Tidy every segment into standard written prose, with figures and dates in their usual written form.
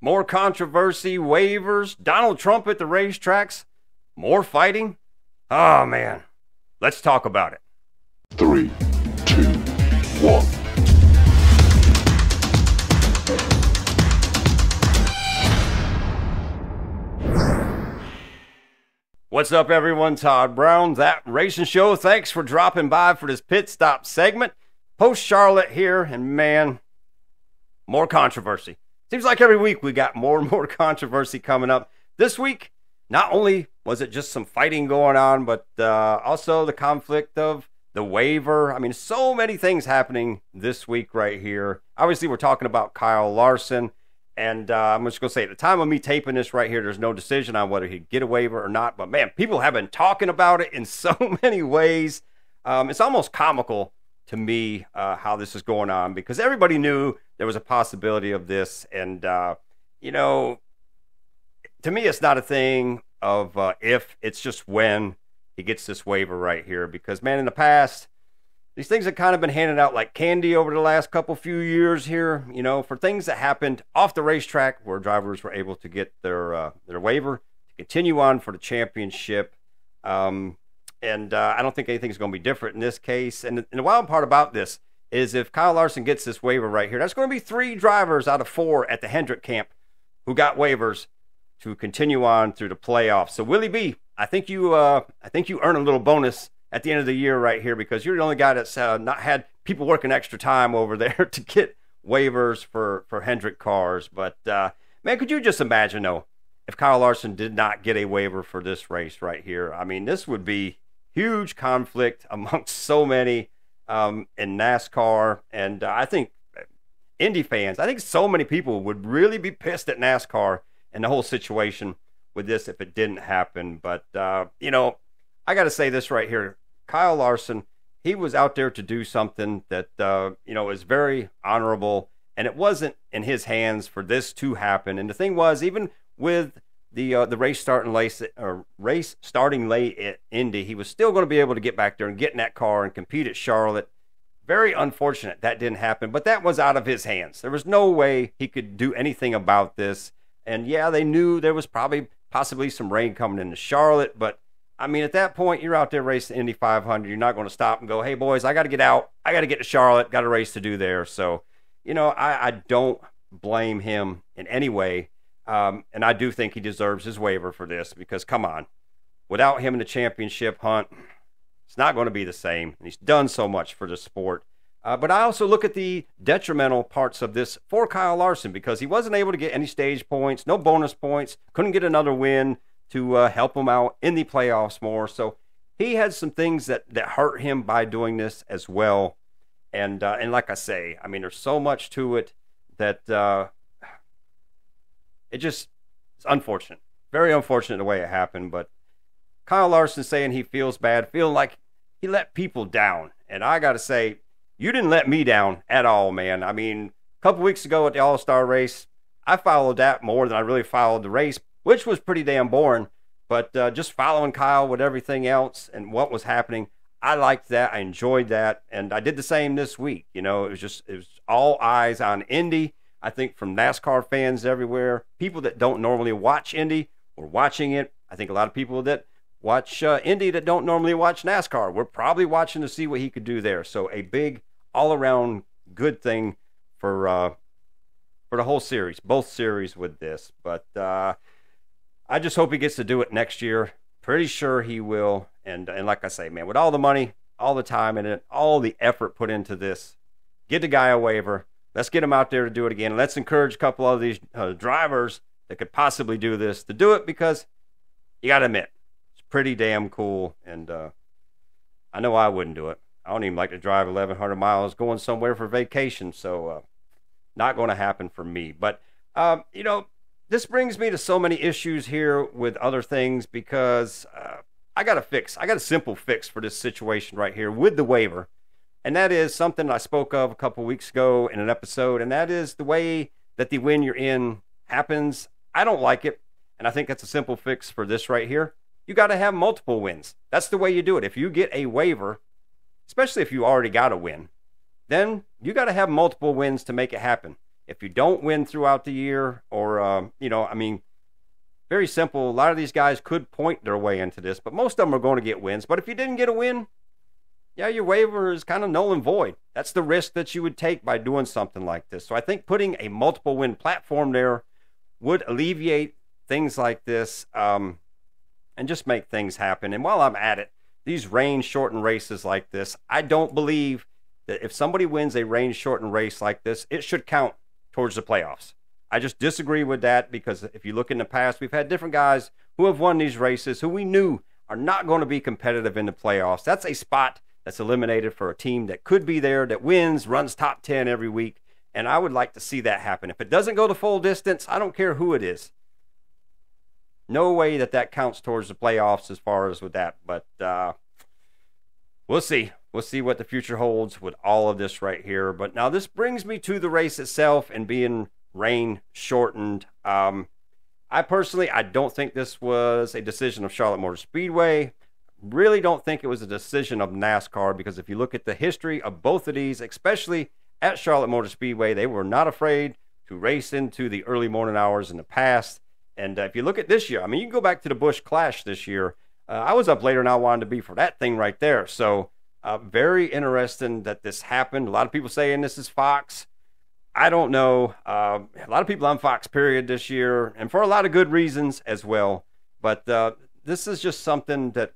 More controversy, waivers, Donald Trump at the racetracks, more fighting. Oh, man. Let's talk about it. 3, 2, 1. What's up, everyone? Todd Brown, That Racing Show. Thanks for dropping by for this pit stop segment. Post Charlotte here, and man, more controversy. Seems like every week we got more and more controversy coming up. This week, not only was it just some fighting going on, but also the conflict of the waiver. I mean, so many things happening this week right here. Obviously, we're talking about Kyle Larson. And I'm just going to say, at the time of me taping this right here, there's no decision on whether he'd get a waiver or not. But, man, people have been talking about it in so many ways. It's almost comical to me how this is going on, because everybody knew there was a possibility of this. And, you know, to me, it's not a thing of if, it's just when he gets this waiver right here. Because, man, in the past, these things have kind of been handed out like candy over the last few years here, you know, for things that happened off the racetrack where drivers were able to get their waiver to continue on for the championship. I don't think anything's going to be different in this case. And the wild part about this is if Kyle Larson gets this waiver right here, that's going to be 3 drivers out of 4 at the Hendrick camp who got waivers to continue on through the playoffs. So Willie B, I think you earn a little bonus at the end of the year right here, because you're the only guy that's not had people working extra time over there to get waivers for Hendrick cars. But, man, could you just imagine, though, if Kyle Larson did not get a waiver for this race right here? I mean, this would be huge conflict amongst so many in NASCAR. And I think Indy fans, I think so many people would really be pissed at NASCAR and the whole situation with this if it didn't happen. But, you know, I got to say this right here. Kyle Larson, he was out there to do something that, you know, is very honorable, and it wasn't in his hands for this to happen. And the thing was, even with the race starting late at Indy, he was still going to be able to get back there and get in that car and compete at Charlotte. Very unfortunate that didn't happen, but that was out of his hands. There was no way he could do anything about this. And yeah, they knew there was possibly some rain coming into Charlotte, but I mean, at that point, you're out there racing Indy 500. You're not going to stop and go, hey, boys, I got to get out. I got to get to Charlotte. Got a race to do there. So, you know, I don't blame him in any way. And I do think he deserves his waiver for this, because, come on, without him in the championship hunt, it's not going to be the same. And he's done so much for the sport. But I also look at the detrimental parts of this for Kyle Larson, because he wasn't able to get any stage points, no bonus points, couldn't get another win to help him out in the playoffs more. So he had some things that hurt him by doing this as well. And like I say, I mean, there's so much to it that it's unfortunate. Very unfortunate the way it happened. But Kyle Larson saying he feels bad, feeling like he let people down. And I got to say, you didn't let me down at all, man. I mean, a couple weeks ago at the All-Star race, I followed that more than I really followed the race, which was pretty damn boring. But just following Kyle with everything else and what was happening, I liked that. I enjoyed that. And I did the same this week. You know, it was all eyes on Indy. I think from NASCAR fans everywhere, people that don't normally watch Indy were watching it. I think a lot of people that watch Indy that don't normally watch NASCAR were probably watching to see what he could do there. So a big all-around good thing for the whole series, both series with this. But I just hope he gets to do it next year. Pretty sure he will. And like I say, man, with all the money, all the time in it, all the effort put into this, get the guy a waiver. Let's get him out there to do it again. Let's encourage a couple of these drivers that could possibly do this to do it, because you got to admit, it's pretty damn cool. And I know I wouldn't do it. I don't even like to drive 1,100 miles going somewhere for vacation. So not going to happen for me. But, you know, this brings me to so many issues here with other things, because I got a simple fix for this situation right here with the waiver. And that is something I spoke of a couple weeks ago in an episode, and that is the way that the win you're in happens. I don't like it, and I think that's a simple fix for this right here. You got to have multiple wins. That's the way you do it. If you get a waiver, especially if you already got a win, then you got to have multiple wins to make it happen. If you don't win throughout the year, or, you know, I mean, very simple. A lot of these guys could point their way into this, but most of them are going to get wins. But if you didn't get a win, yeah, your waiver is kind of null and void. That's the risk that you would take by doing something like this. So I think putting a multiple win platform there would alleviate things like this, and just make things happen. And while I'm at it, these rain-shortened races like this, I don't believe that if somebody wins a rain-shortened race like this, it should count towards the playoffs. I just disagree with that, because if you look in the past, we've had different guys who have won these races who we knew are not going to be competitive in the playoffs. That's a spot that's eliminated for a team that could be there, that wins, runs top 10 every week, and I would like to see that happen. If it doesn't go the full distance, I don't care who it is. No way that counts towards the playoffs as far as with that, but we'll see. We'll see what the future holds with all of this right here. But now this brings me to the race itself and being rain shortened. I personally, I don't think this was a decision of Charlotte Motor Speedway. Really don't think it was a decision of NASCAR, because if you look at the history of both of these, especially at Charlotte Motor Speedway, they were not afraid to race into the early morning hours in the past. And if you look at this year, I mean, you can go back to the Busch Clash this year. I was up later than I wanted to be for that thing right there. So very interesting that this happened. A lot of people saying this is Fox. I don't know. A lot of people on Fox period this year, and for a lot of good reasons as well. But this is just something that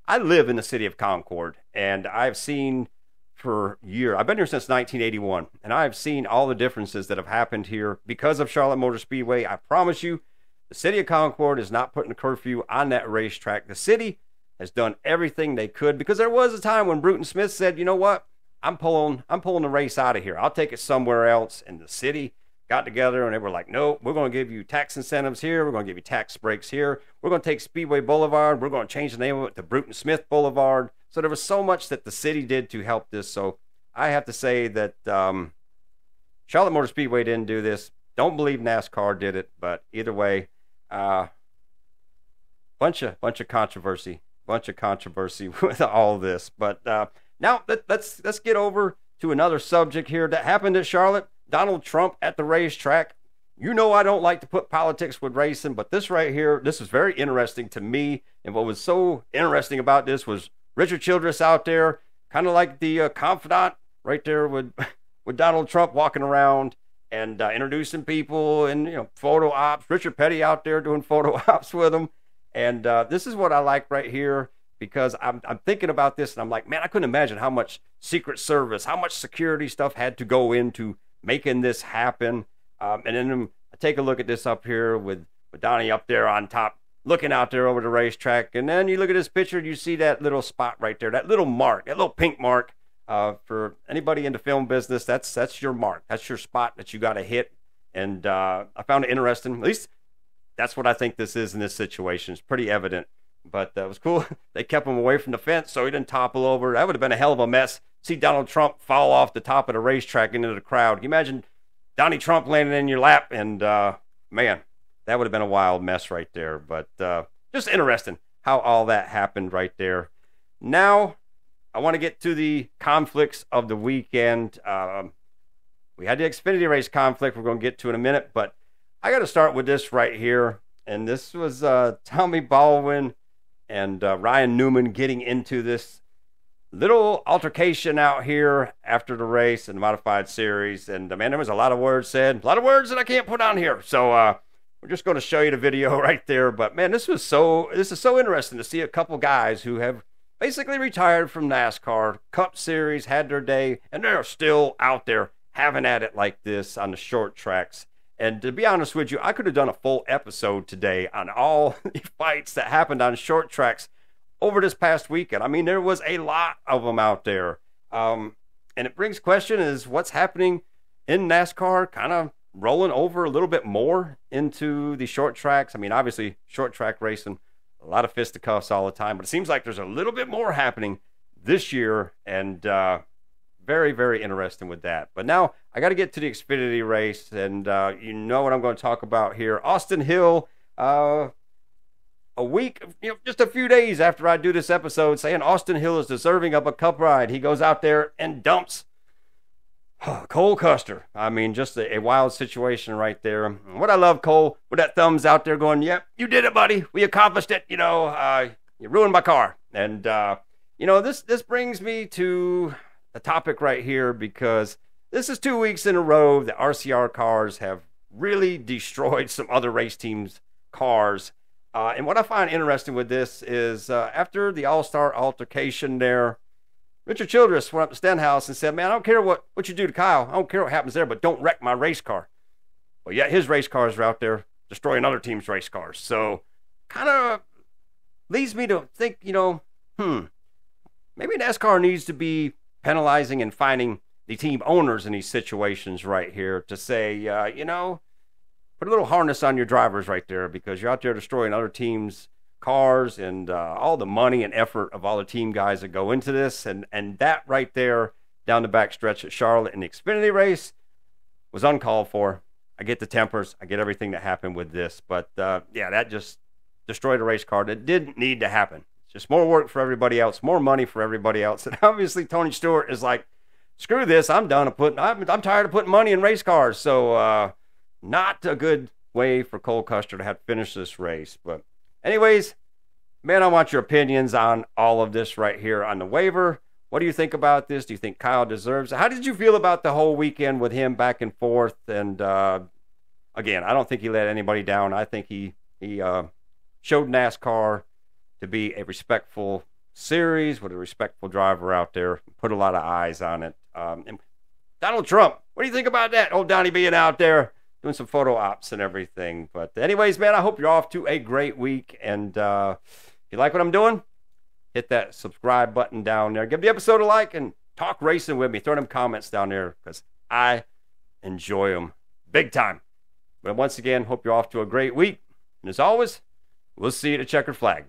I live in the city of Concord, and I've seen for years. I've been here since 1981, and I've seen all the differences that have happened here because of Charlotte Motor Speedway. I promise you, the city of Concord is not putting a curfew on that racetrack. The city has done everything they could, because there was a time when Bruton Smith said, you know what, I'm pulling the race out of here. I'll take it somewhere else. And the city got together and they were like, no, we're going to give you tax incentives here. We're going to give you tax breaks here. We're going to take Speedway Boulevard. We're going to change the name of it to Bruton Smith Boulevard. So there was so much that the city did to help this. So I have to say that Charlotte Motor Speedway didn't do this. Don't believe NASCAR did it. But either way, bunch of controversy with all this. But now let's get over to another subject here that happened at Charlotte. Donald Trump at the racetrack. You know I don't like to put politics with racing, but this right here, this is very interesting to me. And what was so interesting about this was Richard Childress out there, kind of like the confidant right there with Donald Trump walking around and introducing people and, you know, photo ops. Richard Petty out there doing photo ops with him. And this is what I like right here, because I'm thinking about this and I'm like, man, I couldn't imagine how much Secret Service, how much security stuff had to go into making this happen. And then I take a look at this up here with Donnie up there on top, looking out there over the racetrack. And then you look at this picture, you see that little spot right there, that little mark, that little pink mark. For anybody in the film business, that's your mark. That's your spot that you got to hit. And I found it interesting. At least that's what I think this is in this situation. It's pretty evident. But it was cool. They kept him away from the fence so he didn't topple over. That would have been a hell of a mess. See Donald Trump fall off the top of the racetrack into the crowd. Can you imagine Donnie Trump landing in your lap? And man, that would have been a wild mess right there. But just interesting how all that happened right there. Now, I want to get to the conflicts of the weekend. We had the Xfinity race conflict we're going to get to in a minute, but I got to start with this right here. And this was Tommy Baldwin and Ryan Newman getting into this little altercation out here after the race in the modified series. And man, there was a lot of words said, a lot of words that I can't put on here. So we're just going to show you the video right there. But man, this is so interesting to see a couple guys who have basically retired from NASCAR, Cup Series, had their day, and they're still out there having at it like this on the short tracks. And to be honest with you, I could have done a full episode today on all the fights that happened on short tracks over this past weekend. I mean, there was a lot of them out there. And it brings question is what's happening in NASCAR kind of rolling over a little bit more into the short tracks. I mean, obviously, short track racing, a lot of fisticuffs all the time, but it seems like there's a little bit more happening this year, and very, very interesting with that. But now I got to get to the Xfinity race, and you know what I'm going to talk about here. Austin Hill, a week, just a few days after I do this episode, saying Austin Hill is deserving of a Cup ride. He goes out there and dumps Cole Custer. I mean, just a wild situation right there. What I love, Cole, with that thumbs out there going, yep, you did it, buddy. We accomplished it. You know, you ruined my car. And, you know, this brings me to the topic right here, because this is 2 weeks in a row that RCR cars have really destroyed some other race teams' cars. And what I find interesting with this is after the All-Star altercation there, Richard Childress went up to Stenhouse and said, man, I don't care what you do to Kyle. I don't care what happens there, but don't wreck my race car. Well, yeah, his race cars are out there destroying other teams' race cars. So kind of leads me to think, you know, maybe NASCAR needs to be penalizing and fining the team owners in these situations right here to say, you know, put a little harness on your drivers right there, because you're out there destroying other teams' cars and all the money and effort of all the team guys that go into this. And that right there down the back stretch at Charlotte in the Xfinity race was uncalled for. I get the tempers. I get everything that happened with this. But, yeah, that just destroyed a race car that didn't need to happen. It's just more work for everybody else, more money for everybody else. And obviously Tony Stewart is like, screw this. I'm done. I'm tired of putting money in race cars. So not a good way for Cole Custer to have to finish this race. But anyways, man, I want your opinions on all of this right here on the waiver. What do you think about this? Do you think Kyle deserves it? How did you feel about the whole weekend with him back and forth? And again, I don't think he let anybody down. I think he showed NASCAR to be a respectful series with a respectful driver out there. Put a lot of eyes on it. And Donald Trump, what do you think about that? Old Donnie being out there doing some photo ops and everything. But anyways, man, I hope you're off to a great week. And if you like what I'm doing, hit that subscribe button down there. Give the episode a like and talk racing with me. Throw them comments down there, because I enjoy them big time. But once again, hope you're off to a great week. And as always, we'll see you at the checkered flag.